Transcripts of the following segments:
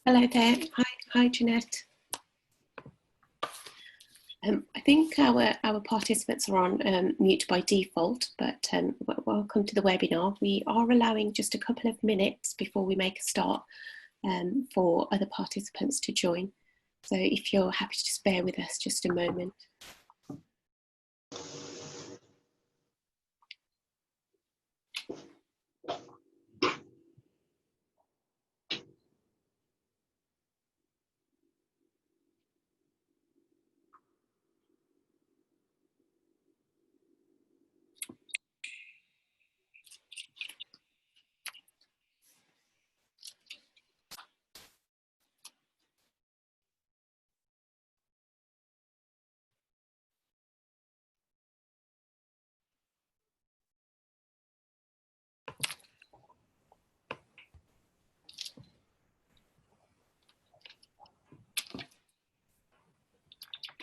Hello there. Hi, Jeanette. I think our participants are on mute by default, but welcome to the webinar. We are allowing just a couple of minutes before we make a start for other participants to join. So if you're happy to just bear with us just a moment.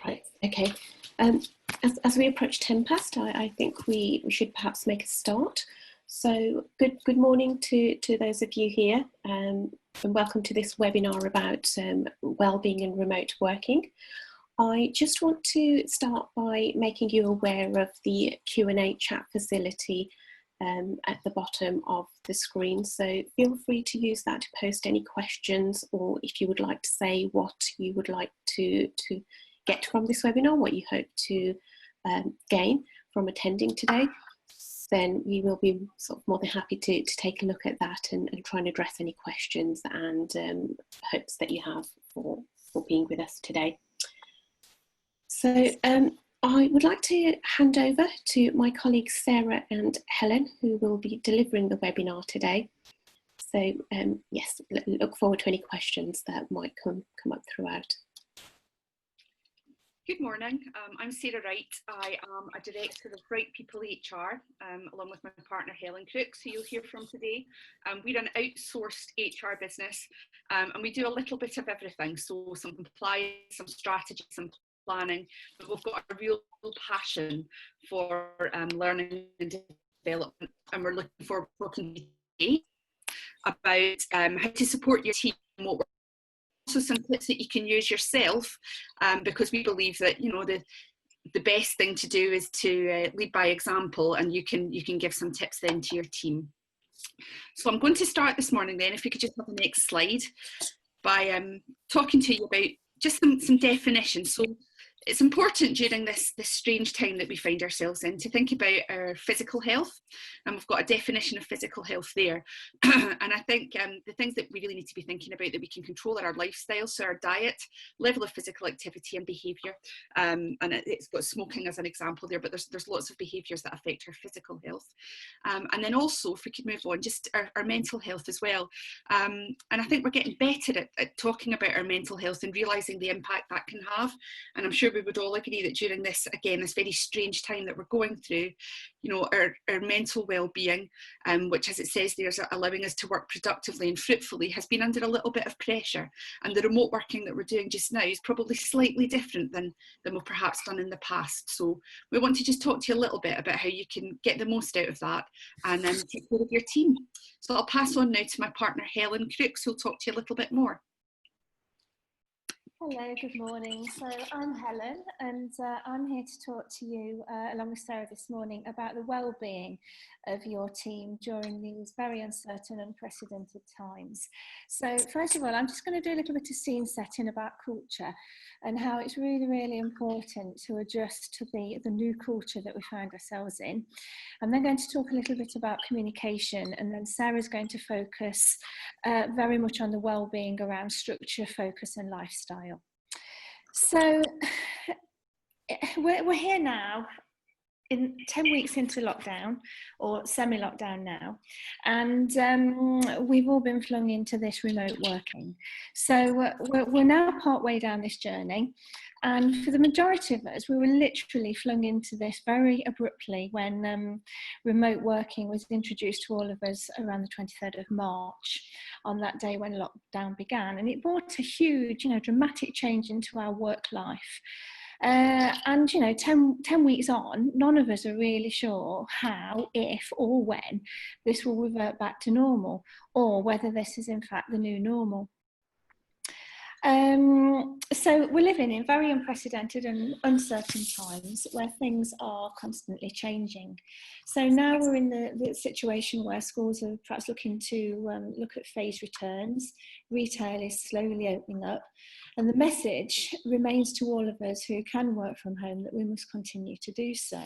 Right, okay. As we approach 10 past, I think we should perhaps make a start. So good morning to those of you here, and welcome to this webinar about wellbeing and remote working. I just want to start by making you aware of the Q&A chat facility at the bottom of the screen. So feel free to use that to post any questions, or if you would like to say what you would like to get from this webinar, what you hope to gain from attending today, then we will be sort of more than happy to take a look at that and try and address any questions and hopes that you have for being with us today. So I would like to hand over to my colleagues Sarah and Helen, who will be delivering the webinar today. So yes, look forward to any questions that might come up throughout. Good morning, I'm Sarah Wright. I am a Director of Right People HR, along with my partner Helen Crooks, who you'll hear from today. We're an outsourced HR business, and we do a little bit of everything, so some compliance, some strategy, some planning, but we've got a real passion for learning and development, and we're looking forward to talking today about how to support your team and what we're also some tips that you can use yourself, because we believe that the best thing to do is to lead by example, and you can give some tips then to your team. So I'm going to start this morning then, if we could just have the next slide, by talking to you about just some definitions. So it's important during this strange time that we find ourselves in to think about our physical health, and we've got a definition of physical health there. And I think the things that we really need to be thinking about that we can control are our lifestyle, so our diet, level of physical activity and behaviour, and it's got smoking as an example there, but there's lots of behaviours that affect our physical health. And then also, if we could move on, just our mental health as well. And I think we're getting better at talking about our mental health and realising the impact that can have, and I'm sure we would all agree that during this, again, this very strange time that we're going through, our mental well-being, which, as it says there, is allowing us to work productively and fruitfully, has been under a little bit of pressure, and the remote working that we're doing just now is probably slightly different than we've perhaps done in the past. So we want to just talk to you a little bit about how you can get the most out of that and take care of your team. So I'll pass on now to my partner Helen Crooks, who'll talk to you a little bit more. Hello, good morning. So I'm Helen, and I'm here to talk to you along with Sarah this morning about the well-being of your team during these very uncertain and unprecedented times. So first of all, I'm just going to do a little bit of scene setting about culture and how it's really, really important to adjust to the new culture that we find ourselves in. I'm then going to talk a little bit about communication, and then Sarah's going to focus very much on the well-being around structure, focus and lifestyle. So we're here now, in 10 weeks into lockdown, or semi-lockdown now, and we've all been flung into this remote working. So we're now part way down this journey, and for the majority of us, we were literally flung into this very abruptly when remote working was introduced to all of us around the 23rd of March, on that day when lockdown began, and it brought a huge, dramatic change into our work life. And 10 weeks on, none of us are really sure how, if or when this will revert back to normal, or whether this is in fact the new normal. So we're living in very unprecedented and uncertain times where things are constantly changing. So now we're in the situation where schools are perhaps looking to look at phased returns. Retail is slowly opening up, and the message remains to all of us who can work from home that we must continue to do so.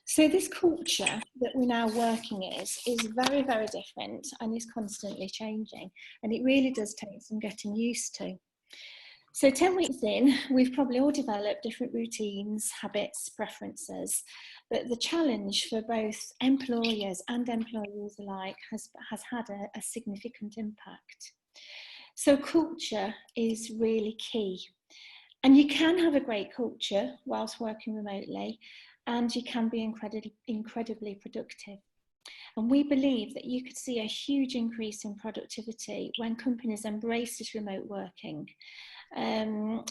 So this culture that we're now working is very, very different and is constantly changing, and it really does take some getting used to. So 10 weeks in, we've probably all developed different routines, habits, preferences, but the challenge for both employers and employees alike has had a significant impact. So culture is really key. And you can have a great culture whilst working remotely, and you can be incredibly productive. And we believe that you could see a huge increase in productivity when companies embrace this remote working.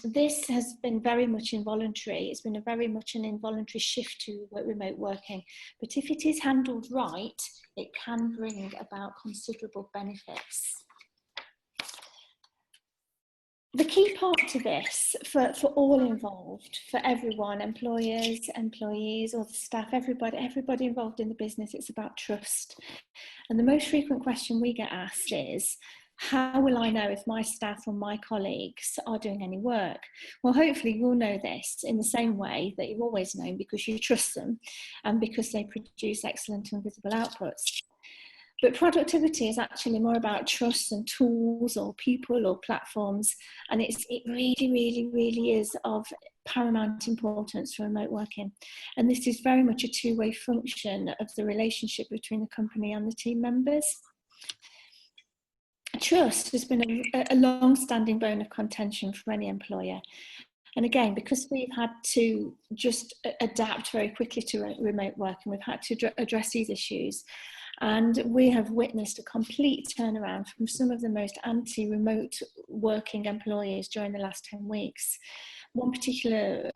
This has been very much involuntary. It's been very much an involuntary shift to remote working. But if it is handled right, it can bring about considerable benefits. The key part to this, for all involved, for everyone, employers, employees, or the staff, everybody involved in the business, it's about trust. And the most frequent question we get asked is, how will I know if my staff or my colleagues are doing any work? Well, hopefully you'll know this in the same way that you've always known, because you trust them and because they produce excellent and visible outputs. But productivity is actually more about trust and tools or people or platforms. And it really is of paramount importance for remote working. And this is very much a two-way function of the relationship between the company and the team members. Trust has been a long-standing bone of contention for any employer. And again, because we've had to just adapt very quickly to remote working, we've had to address these issues. And we have witnessed a complete turnaround from some of the most anti-remote working employees during the last 10 weeks. One particular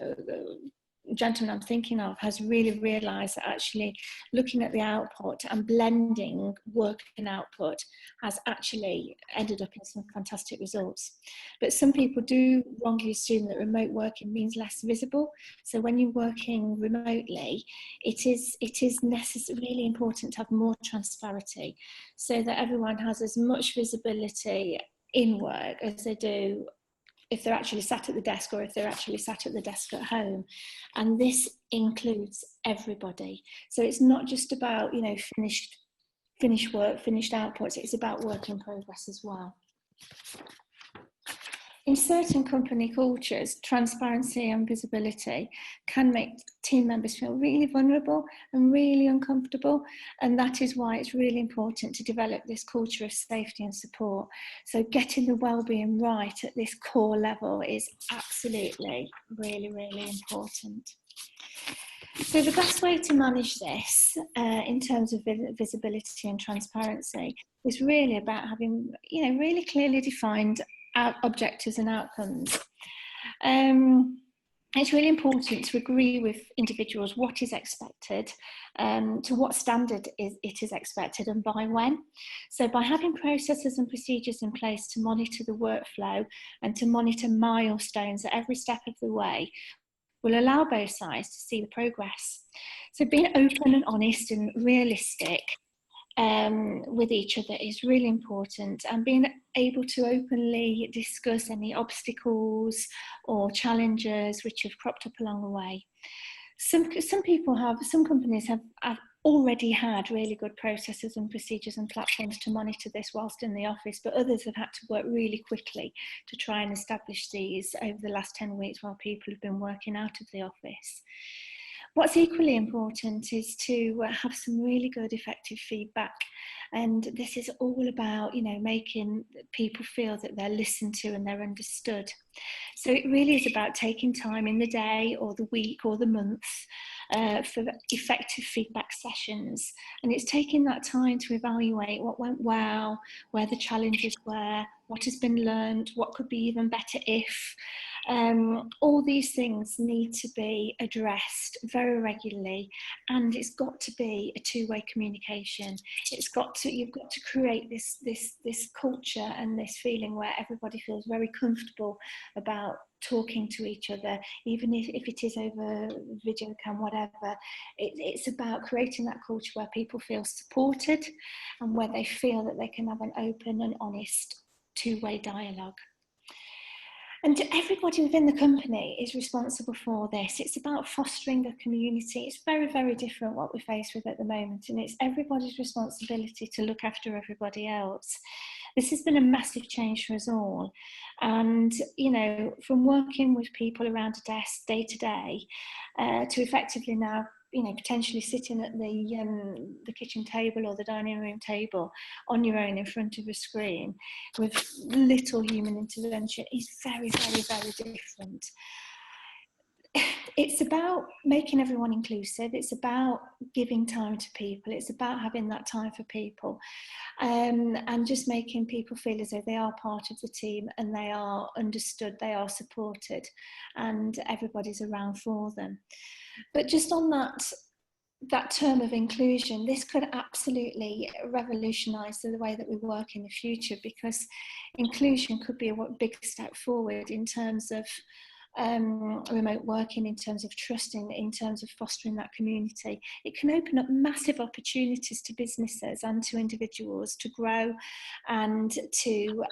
gentleman I'm thinking of has really realised that actually looking at the output and blending work and output has actually ended up in some fantastic results. But some people do wrongly assume that remote working means less visible. So when you're working remotely, it is really important to have more transparency so that everyone has as much visibility in work as they do if they're actually sat at the desk or if they're actually sat at the desk at home. And this includes everybody. So it's not just about, finished work, finished outputs, it's about work in progress as well. In certain company cultures, transparency and visibility can make team members feel really vulnerable and really uncomfortable. And that is why it's really important to develop this culture of safety and support. So getting the wellbeing right at this core level is absolutely really important. So the best way to manage this in terms of visibility and transparency is really about having, really clearly defined objectives and outcomes. It's really important to agree with individuals what is expected, to what standard it is expected and by when. So by having processes and procedures in place to monitor the workflow and to monitor milestones at every step of the way will allow both sides to see the progress. So being open and honest and realistic with each other is really important, and being able to openly discuss any obstacles or challenges which have cropped up along the way. Some companies have already had really good processes and procedures and platforms to monitor this whilst in the office, but others have had to work really quickly to try and establish these over the last 10 weeks while people have been working out of the office. What's equally important is to have some really good effective feedback, and this is all about making people feel that they're listened to and they're understood. So it really is about taking time in the day or the week or the month for effective feedback sessions, and it's taking that time to evaluate what went well, where the challenges were, what has been learned, what could be even better if. All these things need to be addressed very regularly, and it's got to be a two-way communication. You've got to create this culture and this feeling where everybody feels very comfortable about talking to each other, even if it is over video cam, whatever. It's about creating that culture where people feel supported and where they feel that they can have an open and honest two-way dialogue. And everybody within the company is responsible for this. It's about fostering a community. It's very, very different what we're faced with at the moment, and it's everybody's responsibility to look after everybody else. This has been a massive change for us all. And, you know, from working with people around a desk day to day, to effectively now, you know, potentially sitting at the kitchen table or the dining room table on your own in front of a screen with little human intervention is very, very, very different. It's about making everyone inclusive. It's about giving time to people. It's about having that time for people, and just making people feel as though they are part of the team and they are understood, they are supported, and everybody's around for them. But just on that term of inclusion, this could absolutely revolutionise the way that we work in the future, because inclusion could be a big step forward in terms of remote working, in terms of trusting, in terms of fostering that community. It can open up massive opportunities to businesses and to individuals to grow, and to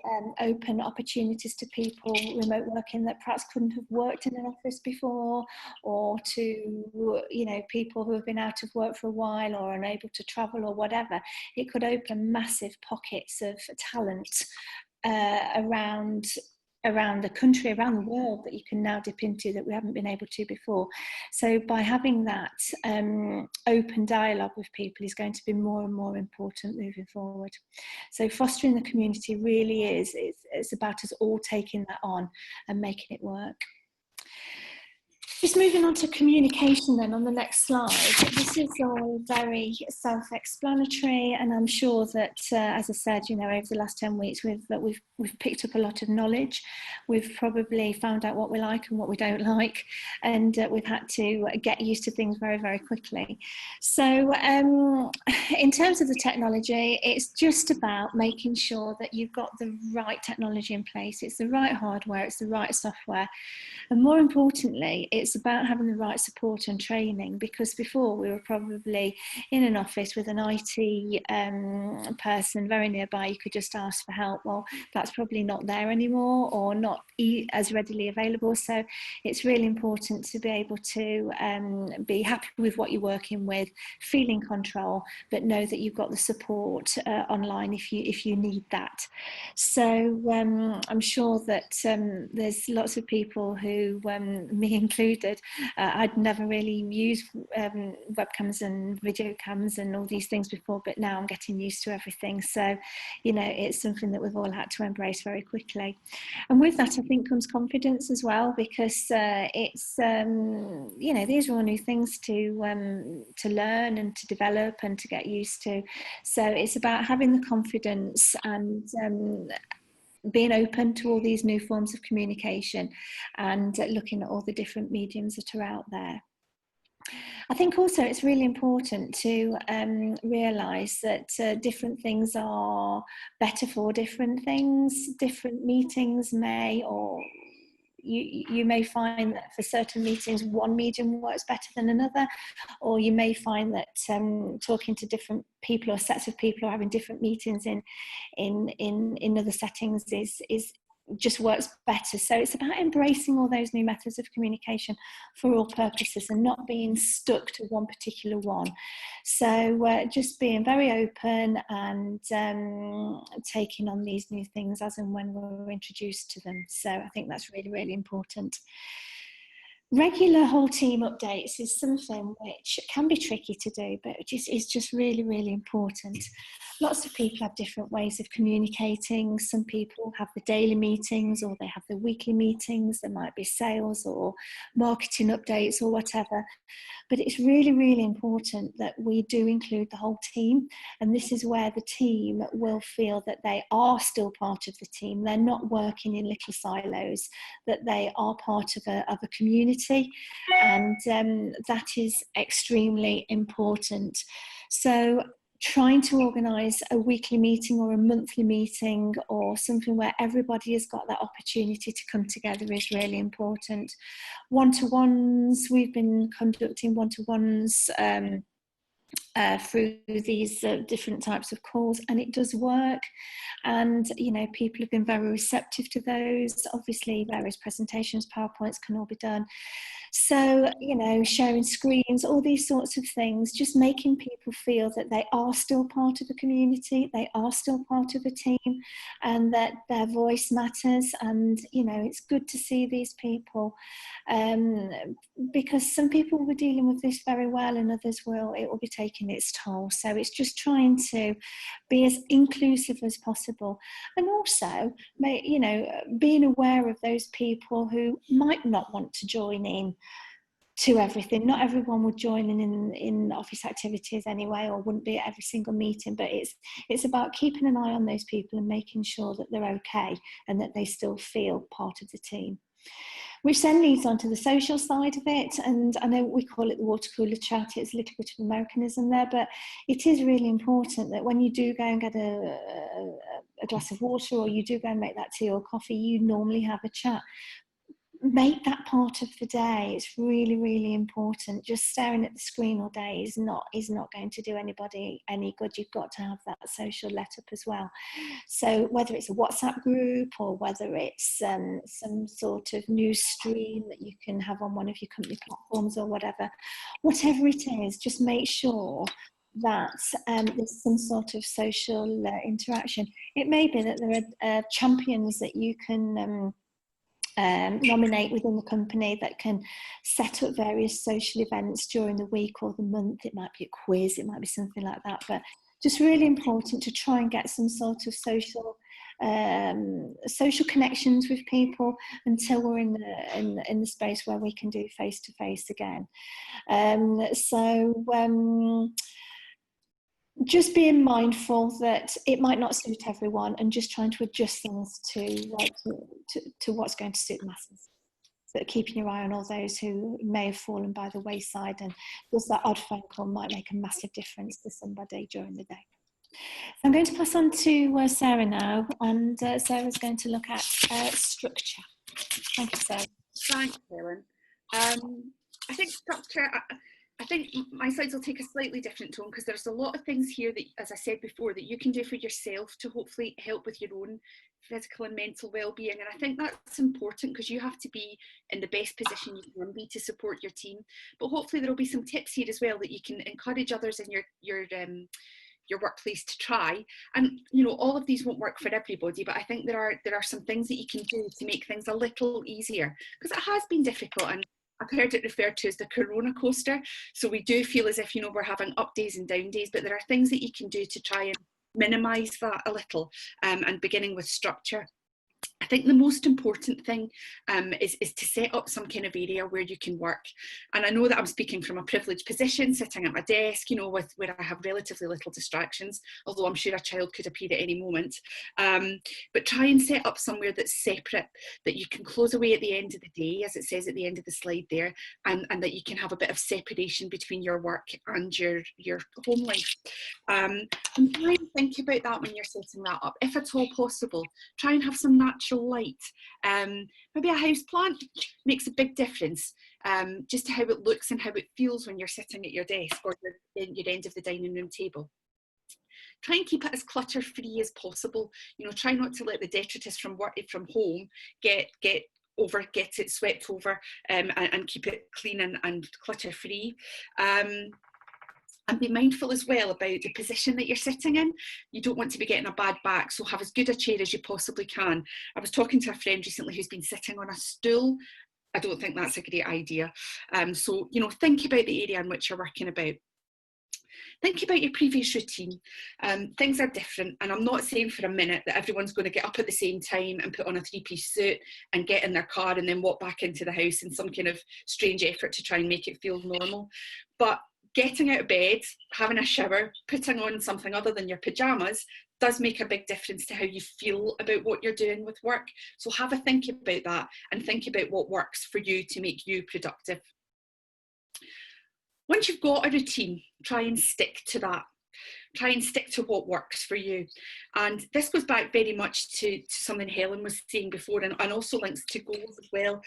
open opportunities to people remote working that perhaps couldn't have worked in an office before, or to, you know, people who have been out of work for a while or unable to travel or whatever. It could open massive pockets of talent around the country, around the world, that you can now dip into that we haven't been able to before. So by having that open dialogue with people is going to be more and more important moving forward. So fostering the community really is, it's about us all taking that on and making it work. Just moving on to communication then on the next slide. This is all very self-explanatory, and I'm sure that, as I said, you know, over the last 10 weeks we've picked up a lot of knowledge. We've probably found out what we like and what we don't like, and we've had to get used to things very, very quickly. So in terms of the technology, it's just about making sure that you've got the right technology in place. It's the right hardware, it's the right software, and more importantly, it's about having the right support and training, because before we were probably in an office with an IT person very nearby. You could just ask for help. Well, that's probably not there anymore, or not as readily available. So it's really important to be able to be happy with what you're working with, feel in control, but know that you've got the support online if you need that. So I'm sure that there's lots of people who, me included, I'd never really used webcams and video cams and all these things before, but now I'm getting used to everything. So, you know, it's something that we've all had to embrace very quickly. And with that, I think comes confidence as well, because it's, you know, these are all new things to learn and to develop and to get used to. So it's about having the confidence and being open to all these new forms of communication, and looking at all the different mediums that are out there. I think also it's really important to realise that different things are better for different things. Different meetings may, or you may find that for certain meetings one medium works better than another, or you may find that talking to different people or sets of people or having different meetings in other settings is just works better. So it's about embracing all those new methods of communication for all purposes and not being stuck to one particular one. So just being very open and taking on these new things as and when we're introduced to them. So I think that's really, really important. Regular whole team updates is something which can be tricky to do, but is just really, really important. Lots of people have different ways of communicating. Some people have the daily meetings, or they have the weekly meetings. There might be sales or marketing updates or whatever. But it's really, really important that we do include the whole team. And this is where the team will feel that they are still part of the team. They're not working in little silos, that they are part of a community. And that is extremely important. So trying to organise a weekly meeting or a monthly meeting or something where everybody has got that opportunity to come together is really important. One-to-ones, we've been conducting one-to-ones through these different types of calls, and it does work. And people have been very receptive to those. Obviously various presentations, PowerPoints can all be done. So, sharing screens, all these sorts of things, just making people feel that they are still part of the community, they are still part of a team, and that their voice matters. And, it's good to see these people, because some people will be dealing with this very well and others it will be taking its toll. So it's just trying to be as inclusive as possible. And also, being aware of those people who might not want to join in to everything. Not everyone would join in office activities anyway, or wouldn't be at every single meeting, but it's about keeping an eye on those people and making sure that they're okay and that they still feel part of the team. Which then leads on to the social side of it. And I know we call it the water cooler chat, it's a little bit of Americanism there, but it is really important that when you do go and get a glass of water, or you do go and make that tea or coffee, you normally have a chat. Make that part of the day. It's really, really important. Just staring at the screen all day is not going to do anybody any good. You've got to have that social let up as well. So whether it's a WhatsApp group, or whether it's some sort of news stream that you can have on one of your company platforms, or whatever it is, just make sure that there's some sort of social interaction. It may be that there are champions that you can nominate within the company that can set up various social events during the week or the month. It might be a quiz, it might be something like that, but just really important to try and get some sort of social connections with people until we're in the space where we can do face to face again. Just being mindful that it might not suit everyone, and just trying to adjust things to what's going to suit the masses. So keeping your eye on all those who may have fallen by the wayside, and just that odd phone call might make a massive difference to somebody during the day. So I'm going to pass on to Sarah now, and Sarah's going to look at structure. Thank you, Sarah. Thanks, Helen. I think structure, I think my slides will take a slightly different tone, because there's a lot of things here that, as I said before, that you can do for yourself to hopefully help with your own physical and mental well-being. And I think that's important, because you have to be in the best position you can be to support your team. But hopefully there will be some tips here as well that you can encourage others in your workplace to try. And all of these won't work for everybody, but I think there are some things that you can do to make things a little easier, because it has been difficult. And I've heard it referred to as the corona coaster. So we do feel as if, we're having up days and down days, but there are things that you can do to try and minimise that a little, and beginning with structure. I think the most important thing is to set up some kind of area where you can work. And I know that I'm speaking from a privileged position, sitting at my desk, where I have relatively little distractions, although I'm sure a child could appear at any moment. But try and set up somewhere that's separate, that you can close away at the end of the day, as it says at the end of the slide there, and that you can have a bit of separation between your work and your home life. And try and think about that when you're setting that up. If at all possible, try and have some natural light. Maybe a house plant makes a big difference, just to how it looks and how it feels when you're sitting at your desk or your end of the dining room table. Try and keep it as clutter-free as possible. Try not to let the detritus from home get it swept over, and keep it clean and clutter-free. And be mindful as well about the position that you're sitting in. You don't want to be getting a bad back, so have as good a chair as you possibly can. I was talking to a friend recently who's been sitting on a stool I don't think that's a great idea. So, you know, think about the area in which you're working about. Think about your previous routine. Things are different, and I'm not saying for a minute that everyone's going to get up at the same time and put on a three-piece suit and get in their car and then walk back into the house in some kind of strange effort to try and make it feel normal. But getting out of bed, having a shower, putting on something other than your pyjamas does make a big difference to how you feel about what you're doing with work. So have a think about that and think about what works for you to make you productive. Once you've got a routine, try and stick to that. Try and stick to what works for you. And this goes back very much to something Helen was saying before, and also links to goals as well.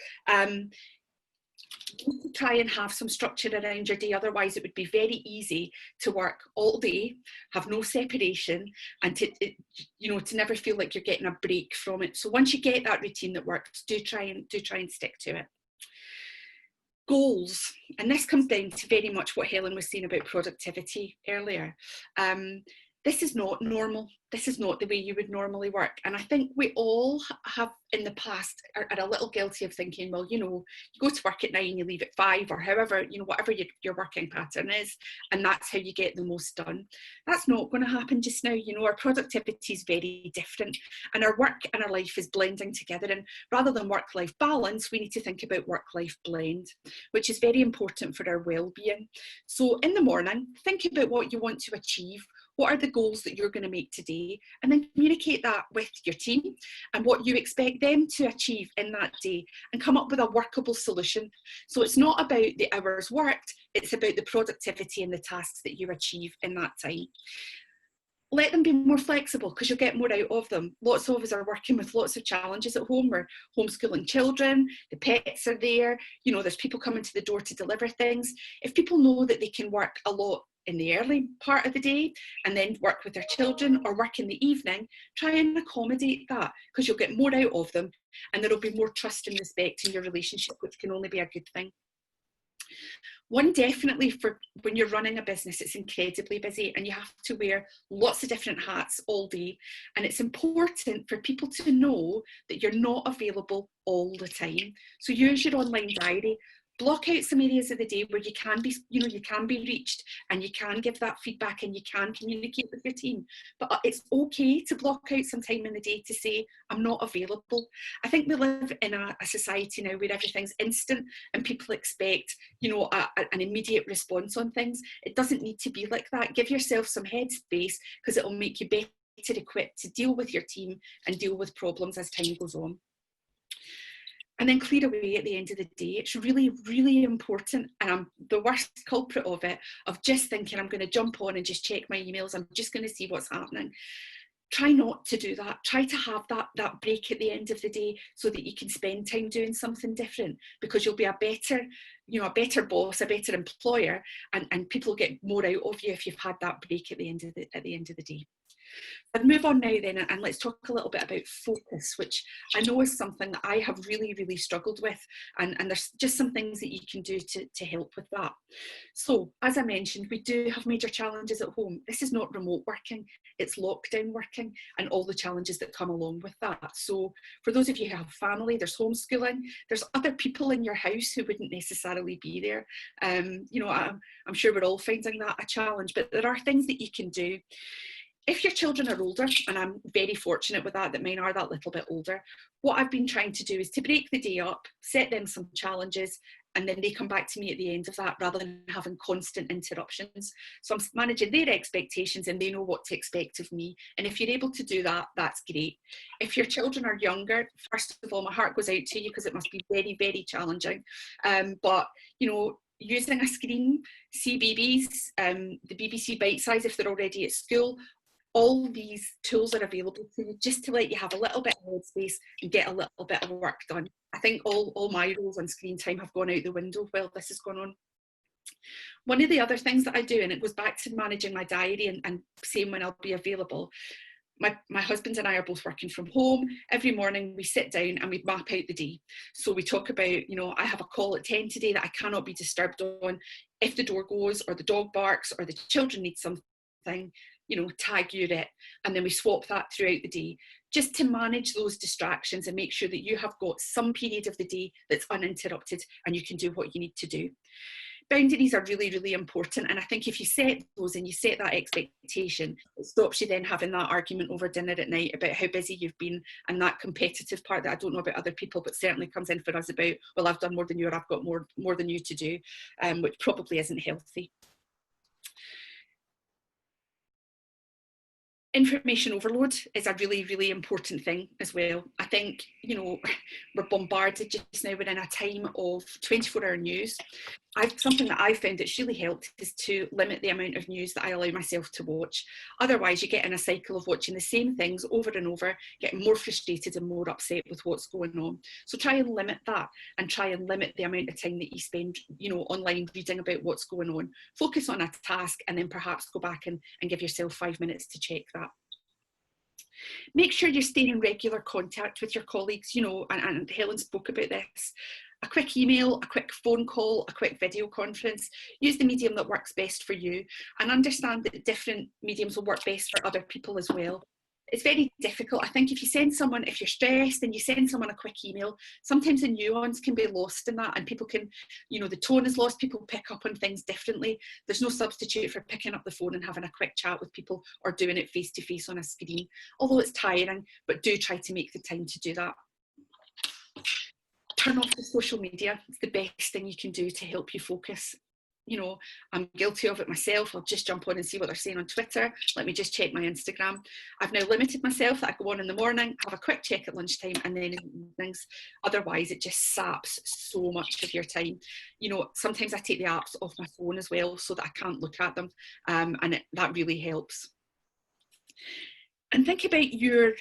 Try and have some structure around your day, otherwise it would be very easy to work all day, have no separation, and to never feel like you're getting a break from it. So once you get that routine that works, do try and stick to it. Goals, and this comes down to very much what Helen was saying about productivity earlier. This is not normal. This is not the way you would normally work. And I think we all have in the past are a little guilty of thinking, well, you know, you go to work at 9, you leave at 5, or however, you know, whatever your working pattern is, and that's how you get the most done. That's not going to happen just now. You know, our productivity is very different, and our work and our life is blending together. And rather than work-life balance, we need to think about work-life blend, which is very important for our well-being. So in the morning, think about what you want to achieve. What are the goals that you're going to make today? And then communicate that with your team and what you expect them to achieve in that day, and come up with a workable solution. So it's not about the hours worked, it's about the productivity and the tasks that you achieve in that time. Let them be more flexible, because you'll get more out of them. Lots of us are working with lots of challenges at home. We're homeschooling children, the pets are there, you know, there's people coming to the door to deliver things. If people know that they can work a lot in the early part of the day and then work with their children, or work in the evening, try and accommodate that, because you'll get more out of them, and there will be more trust and respect in your relationship, which can only be a good thing. One, definitely, for when you're running a business, it's incredibly busy and you have to wear lots of different hats all day. And it's important for people to know that you're not available all the time. So use your online diary. Block out some areas of the day where you can be, you know, you can be reached and you can give that feedback and you can communicate with your team. But it's okay to block out some time in the day to say, I'm not available. I think we live in a society now where everything's instant and people expect, you know, an immediate response on things. It doesn't need to be like that. Give yourself some headspace, because it will make you better equipped to deal with your team and deal with problems as time goes on. And then clear away at the end of the day. It's really, really important. And I'm the worst culprit of it, of just thinking I'm going to jump on and just check my emails. I'm just going to see what's happening. Try not to do that. Try to have that break at the end of the day, so that you can spend time doing something different, because you'll be a better boss, a better employer, and people get more out of you if you've had that break at the end of the day. I'd move on now then, and let's talk a little bit about focus, which I know is something that I have really, really struggled with, and there's just some things that you can do to help with that. So, as I mentioned, we do have major challenges at home. This is not remote working, it's lockdown working, and all the challenges that come along with that. So, for those of you who have family, there's homeschooling, there's other people in your house who wouldn't necessarily be there. You know, I'm sure we're all finding that a challenge, but there are things that you can do. If your children are older, and I'm very fortunate with that mine are that little bit older, what I've been trying to do is to break the day up, set them some challenges, and then they come back to me at the end of that, rather than having constant interruptions. So I'm managing their expectations and they know what to expect of me. And if you're able to do that, that's great. If your children are younger, first of all, my heart goes out to you, because it must be very, very challenging. But, you know, using a screen, CBeebies, the BBC Bite Size if they're already at school, all these tools are available to you just to let you have a little bit of headspace and get a little bit of work done. I think all my rules on screen time have gone out the window while this has gone on. One of the other things that I do, and it goes back to managing my diary and saying when I'll be available, my husband and I are both working from home. Every morning we sit down and we map out the day. So we talk about, you know, I have a call at 10 today that I cannot be disturbed on. If the door goes or the dog barks or the children need something, tag you it, and then we swap that throughout the day, just to manage those distractions and make sure that you have got some period of the day that's uninterrupted and you can do what you need to do. Boundaries are really, really important. And I think if you set those and you set that expectation, it stops you then having that argument over dinner at night about how busy you've been, and that competitive part that I don't know about other people, but certainly comes in for us about, well, I've done more than you, or I've got more than you to do, which probably isn't healthy. Information overload is a really, really important thing as well. I think, we're bombarded just now. We're in a time of 24-hour news. Something that I've found that's really helped is to limit the amount of news that I allow myself to watch. Otherwise, you get in a cycle of watching the same things over and over, getting more frustrated and more upset with what's going on. So try and limit that, and try and limit the amount of time that you spend, online reading about what's going on. Focus on a task, and then perhaps go back and give yourself 5 minutes to check that. Make sure you're staying in regular contact with your colleagues, and Helen spoke about this. A quick email, a quick phone call, a quick video conference. Use the medium that works best for you, and understand that different mediums will work best for other people as well. It's very difficult. I think if you're stressed and you send someone a quick email, sometimes the nuance can be lost in that, and people can, the tone is lost. People pick up on things differently. There's no substitute for picking up the phone and having a quick chat with people, or doing it face to face on a screen, although it's tiring, but do try to make the time to do that. Turn off the social media. It's the best thing you can do to help you focus. I'm guilty of it myself. I'll just jump on and see what they're saying on Twitter. Let me just check my Instagram. I've now limited myself that I go on in the morning, have a quick check at lunchtime, and then in the evenings. Otherwise, it just saps so much of your time. Sometimes I take the apps off my phone as well, so that I can't look at them, and that really helps. And think about your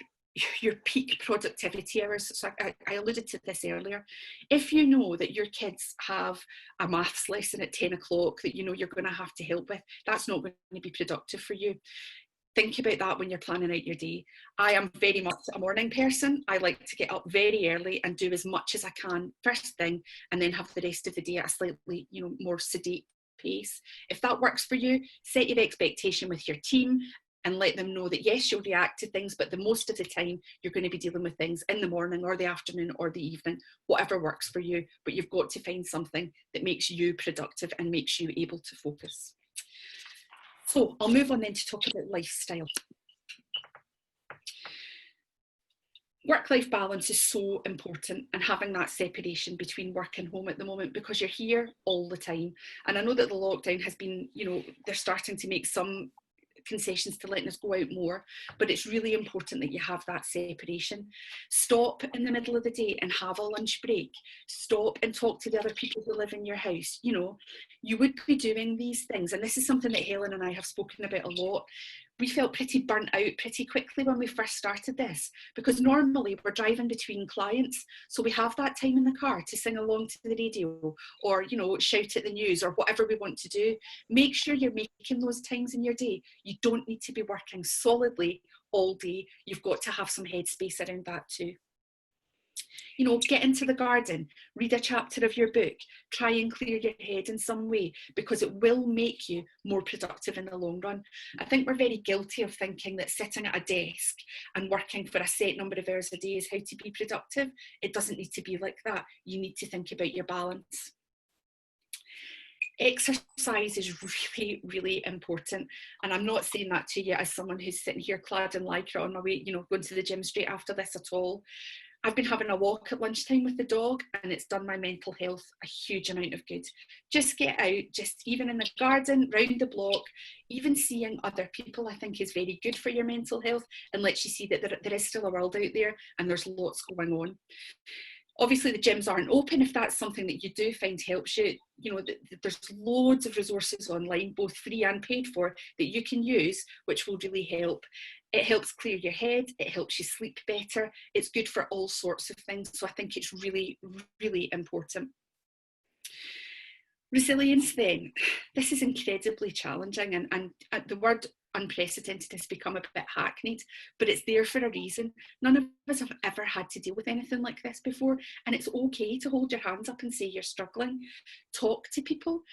peak productivity hours. So I alluded to this earlier. If you know that your kids have a maths lesson at 10 o'clock that you're going to have to help with, that's not going to be productive for you. Think about that when you're planning out your day. I am very much a morning person. I like to get up very early and do as much as I can first thing, and then have the rest of the day at a slightly more sedate pace. If that works for you, set your expectation with your team and let them know that yes, you'll react to things, but the most of the time you're going to be dealing with things in the morning or the afternoon or the evening, whatever works for you. But you've got to find something that makes you productive and makes you able to focus. So I'll move on then to talk about lifestyle. Work-life balance is so important, and having that separation between work and home at the moment, because you're here all the time. And I know that the lockdown has been, they're starting to make some concessions to letting us go out more, but it's really important that you have that separation. Stop in the middle of the day and have a lunch break. Stop and talk to the other people who live in your house. You would be doing these things, and this is something that Helen and I have spoken about a lot. We felt pretty burnt out pretty quickly when we first started this, because normally we're driving between clients, so we have that time in the car to sing along to the radio, or shout at the news, or whatever we want to do. Make sure you're making those times in your day. You don't need to be working solidly all day. You've got to have some headspace around that too. Get into the garden, read a chapter of your book, try and clear your head in some way, because it will make you more productive in the long run. I think we're very guilty of thinking that sitting at a desk and working for a set number of hours a day is how to be productive. It doesn't need to be like that. You need to think about your balance. Exercise is really, really important. And I'm not saying that to you as someone who's sitting here clad in lycra on my way, going to the gym straight after this at all. I've been having a walk at lunchtime with the dog, and it's done my mental health a huge amount of good. Just get out, just even in the garden, round the block, even seeing other people, I think is very good for your mental health, and lets you see that there is still a world out there and there's lots going on. Obviously, the gyms aren't open. If that's something that you do find helps you, there's loads of resources online, both free and paid for, that you can use, which will really help. It helps clear your head. It helps you sleep better. It's good for all sorts of things. So I think it's really, really important. Resilience then. This is incredibly challenging, and the word unprecedented has become a bit hackneyed, but it's there for a reason. None of us have ever had to deal with anything like this before, and it's okay to hold your hands up and say you're struggling. Talk to people.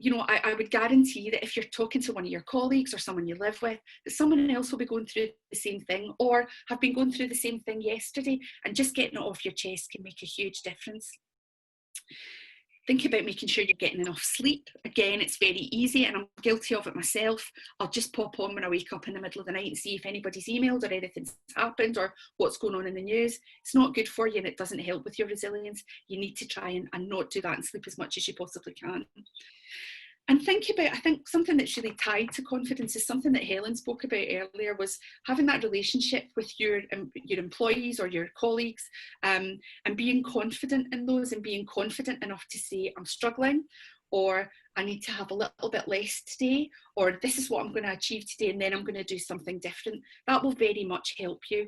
I would guarantee that if you're talking to one of your colleagues or someone you live with, that someone else will be going through the same thing or have been going through the same thing yesterday, and just getting it off your chest can make a huge difference. Think about making sure you're getting enough sleep. Again, it's very easy, and I'm guilty of it myself. I'll just pop on when I wake up in the middle of the night and see if anybody's emailed or anything's happened or what's going on in the news. It's not good for you, and it doesn't help with your resilience. You need to try and not do that and sleep as much as you possibly can. And think about, I think something that's really tied to confidence is something that Helen spoke about earlier, was having that relationship with your employees or your colleagues, and being confident in those, and being confident enough to say, I'm struggling, or I need to have a little bit less today, or this is what I'm going to achieve today, and then I'm going to do something different. That will very much help you.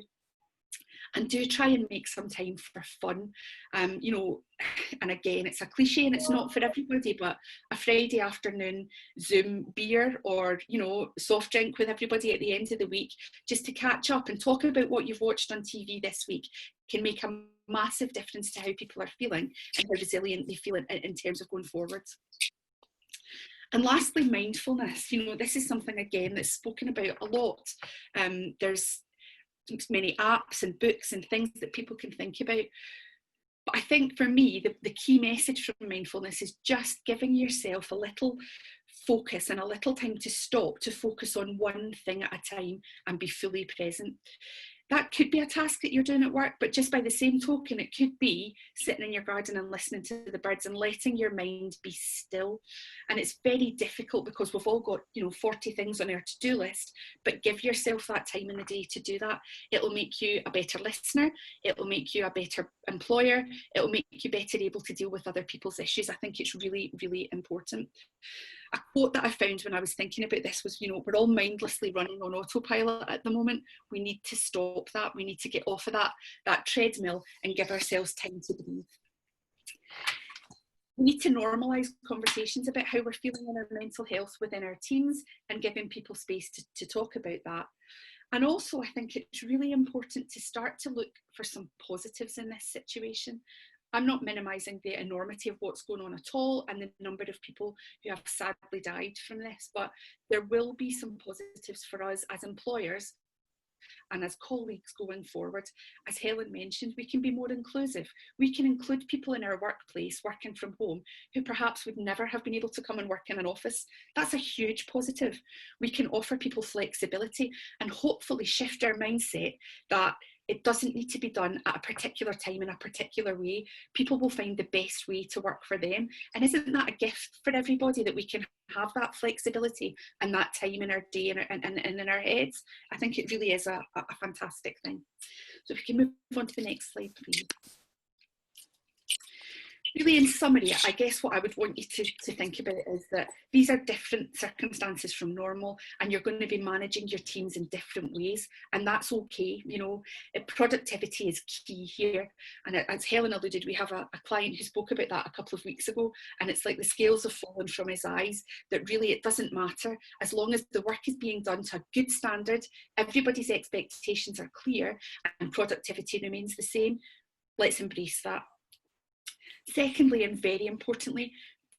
And do try and make some time for fun. And again, it's a cliche and it's not for everybody, but a Friday afternoon Zoom beer or, soft drink with everybody at the end of the week, just to catch up and talk about what you've watched on TV this week, can make a massive difference to how people are feeling and how resilient they feel in terms of going forward. And lastly, mindfulness. This is something, again, that's spoken about a lot. There's many apps and books and things that people can think about. But I think for me, the key message from mindfulness is just giving yourself a little focus and a little time to stop, to focus on one thing at a time and be fully present. That could be a task that you're doing at work, but just by the same token, it could be sitting in your garden and listening to the birds and letting your mind be still. And it's very difficult because we've all got, 40 things on our to-do list, but give yourself that time in the day to do that. It'll make you a better listener. It'll make you a better employer. It'll make you better able to deal with other people's issues. I think it's really, really important. A quote that I found when I was thinking about this was, we're all mindlessly running on autopilot at the moment. We need to stop that. We need to get off of that treadmill and give ourselves time to breathe. We need to normalise conversations about how we're feeling in our mental health within our teams and giving people space to talk about that. And also, I think it's really important to start to look for some positives in this situation. I'm not minimising the enormity of what's going on at all and the number of people who have sadly died from this, but there will be some positives for us as employers and as colleagues going forward. As Helen mentioned, we can be more inclusive. We can include people in our workplace working from home who perhaps would never have been able to come and work in an office. That's a huge positive. We can offer people flexibility and hopefully shift our mindset that it doesn't need to be done at a particular time in a particular way. People will find the best way to work for them. And isn't that a gift for everybody, that we can have that flexibility and that time in our day and in our heads? I think it really is a fantastic thing. So if we can move on to the next slide, please. Really, in summary, I guess what I would want you to think about is that these are different circumstances from normal, and you're going to be managing your teams in different ways, and that's okay. Productivity is key here. And as Helen alluded, we have a client who spoke about that a couple of weeks ago, and it's like the scales have fallen from his eyes, that really it doesn't matter. As long as the work is being done to a good standard, everybody's expectations are clear, and productivity remains the same, let's embrace that. Secondly, and very importantly,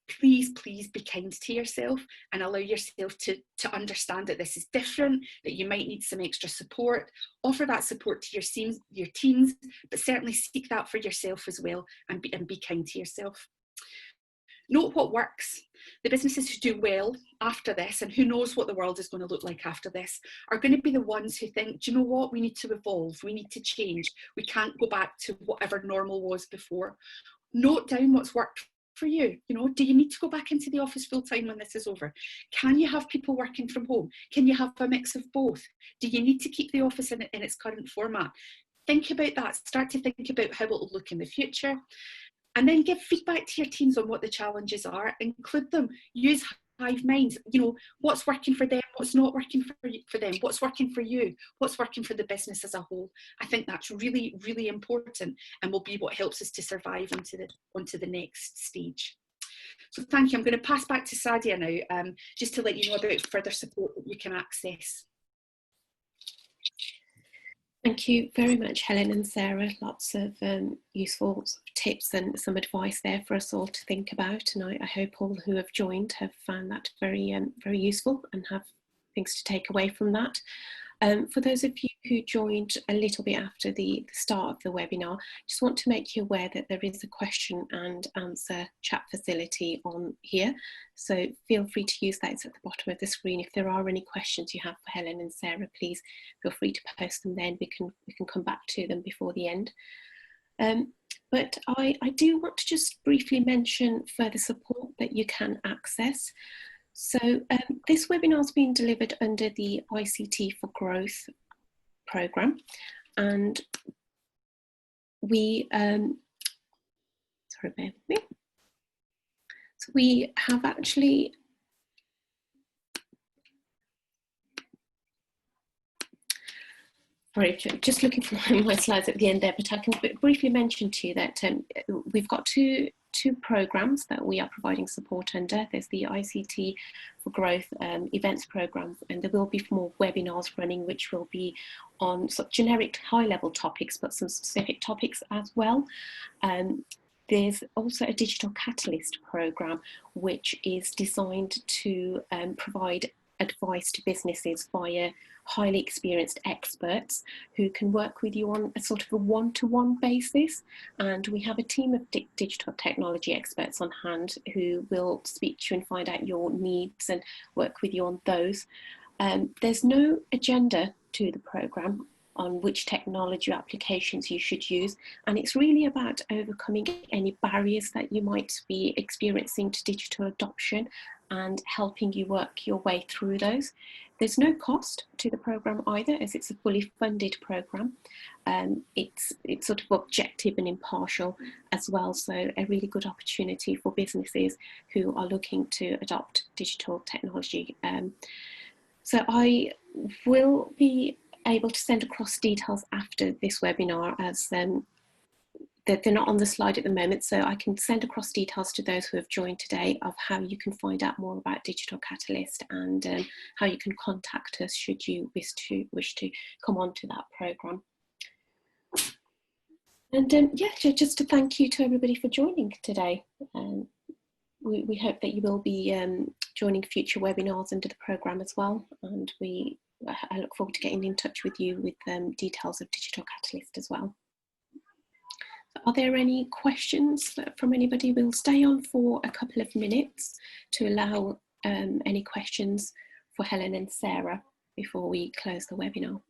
please be kind to yourself and allow yourself to understand that this is different, that you might need some extra support. Offer that support to your teams, but certainly seek that for yourself as well, and be kind to yourself. Note what works. The businesses who do well after this, and who knows what the world is going to look like after this, are going to be the ones who think, do you know what, we need to evolve, we need to change, we can't go back to whatever normal was before. Note down what's worked for you. Do you need to go back into the office full time when this is over? Can you have people working from home? Can you have a mix of both? Do you need to keep the office in its current format? Think about that. Start to think about how it will look in the future. And then give feedback to your teams on what the challenges are. Include them. Use hive minds. What's working for them, what's not working for them, what's working for you, what's working for the business as a whole. I think that's really, really important, and will be what helps us to survive onto the next stage. So thank you. I'm going to pass back to Sadia now, just to let you know about further support that you can access. Thank you very much, Helen and Sarah. Lots of useful sort of tips and some advice there for us all to think about. And I hope all who have joined have found that very, very useful and have things to take away from that. For those of you who joined a little bit after the start of the webinar, just want to make you aware that there is a question and answer chat facility on here. So feel free to use that. It's at the bottom of the screen. If there are any questions you have for Helen and Sarah, please feel free to post them then. We can come back to them before the end. But I do want to just briefly mention further support that you can access. So this webinar is being delivered under the ICT for Growth programme, and we, sorry, bear with me. So we have actually, sorry, just looking for my slides at the end there, but I can briefly mention to you that we've got two programmes that we are providing support under. There's the ICT for Growth events programme, and there will be more webinars running which will be on sort of generic high-level topics, but some specific topics as well. There's also a Digital Catalyst programme which is designed to provide advice to businesses via highly experienced experts who can work with you on a sort of a one-to-one basis, and we have a team of digital technology experts on hand who will speak to you and find out your needs and work with you on those. There's no agenda to the programme on which technology applications you should use, and it's really about overcoming any barriers that you might be experiencing to digital adoption and helping you work your way through those. There's no cost to the programme either, as it's a fully funded programme. It's sort of objective and impartial as well, so a really good opportunity for businesses who are looking to adopt digital technology. So I will be able to send across details after this webinar, as they're not on the slide at the moment, so I can send across details to those who have joined today of how you can find out more about Digital Catalyst and how you can contact us should you wish to come on to that programme. And yeah, just to thank you to everybody for joining today. We hope that you will be joining future webinars under the programme as well, and I look forward to getting in touch with you with details of Digital Catalyst as well. Are there any questions from anybody? We'll stay on for a couple of minutes to allow any questions for Helen and Sarah before we close the webinar.